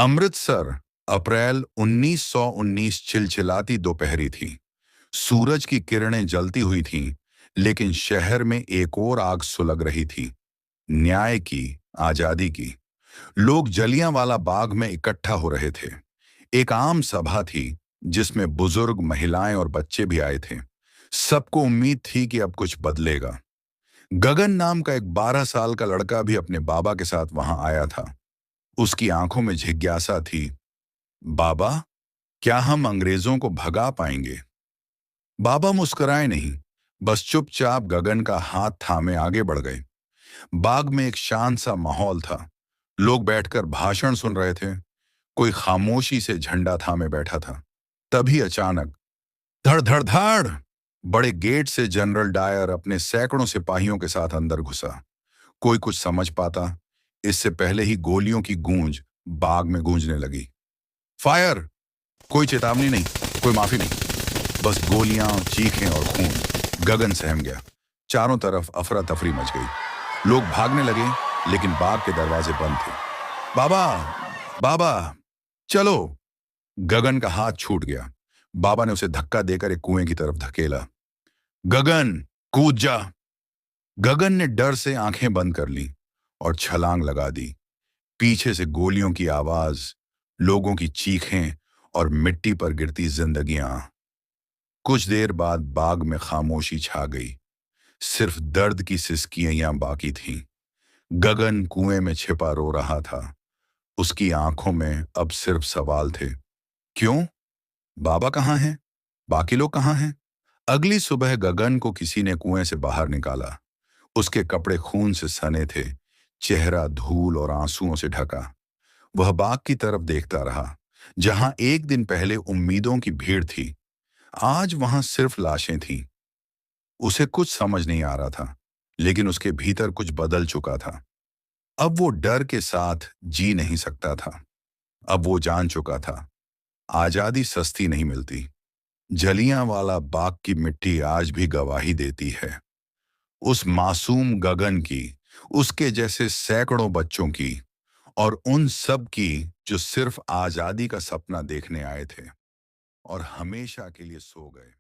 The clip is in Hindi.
अमृतसर, अप्रैल 1919 चिलचिलाती दोपहरी थी। सूरज की किरणें जलती हुई थीं, लेकिन शहर में एक और आग सुलग रही थी। न्याय की, आजादी की। लोग जलियांवाला बाग में इकट्ठा हो रहे थे। एक आम सभा थी, जिसमें बुजुर्ग, महिलाएं और बच्चे भी आए थे। सबको उम्मीद थी कि अब कुछ बदलेगा। गगन नाम का एक 12 साल का लड़का भी अपने बाबा के साथ वहां आया था। उसकी आंखों में जिज्ञासा थी। बाबा, क्या हम अंग्रेजों को भगा पाएंगे? बाबा मुस्कुराए नहीं, बस चुपचाप गगन का हाथ थामे आगे बढ़ गए। बाग में एक शांत सा माहौल था। लोग बैठकर भाषण सुन रहे थे। कोई खामोशी से झंडा थामे बैठा था। तभी अचानक धड़ धड़ धड़, बड़े गेट से जनरल डायर अपने सैकड़ों सिपाहियों के साथ अंदर घुसा। कोई कुछ समझ पाता, इससे पहले ही गोलियों की गूंज बाग में गूंजने लगी। फायर! कोई चेतावनी नहीं, कोई माफी नहीं, बस गोलियां, चीखें और खून। गगन सहम गया। चारों तरफ अफरा तफरी मच गई। लोग भागने लगे, लेकिन बाग के दरवाजे बंद थे। बाबा, बाबा, चलो! गगन का हाथ छूट गया। बाबा ने उसे धक्का देकर एक कुएं की तरफ धकेला। गगन, कूद जा! गगन ने डर से आंखें बंद कर ली और छलांग लगा दी। पीछे से गोलियों की आवाज, लोगों की चीखें और मिट्टी पर गिरती जिंदगियां। कुछ देर बाद बाग में खामोशी छा गई। सिर्फ दर्द की सिसकियां बाकी थीं। गगन कुएं में छिपा रो रहा था। उसकी आंखों में अब सिर्फ सवाल थे। क्यों? बाबा कहाँ हैं? बाकी लोग कहाँ हैं? अगली सुबह गगन को किसी ने कुएं से बाहर निकाला। उसके कपड़े खून से सने थे, चेहरा धूल और आंसुओं से ढका। वह बाग की तरफ देखता रहा, जहां एक दिन पहले उम्मीदों की भीड़ थी। आज वहां सिर्फ लाशें थीं। उसे कुछ समझ नहीं आ रहा था, लेकिन उसके भीतर कुछ बदल चुका था। अब वो डर के साथ जी नहीं सकता था। अब वो जान चुका था, आजादी सस्ती नहीं मिलती। जलियांवाला बाग की मिट्टी आज भी गवाही देती है। उस मासूम गगन की, उसके जैसे सैकड़ों बच्चों की, और उन सब की जो सिर्फ आजादी का सपना देखने आए थे और हमेशा के लिए सो गए।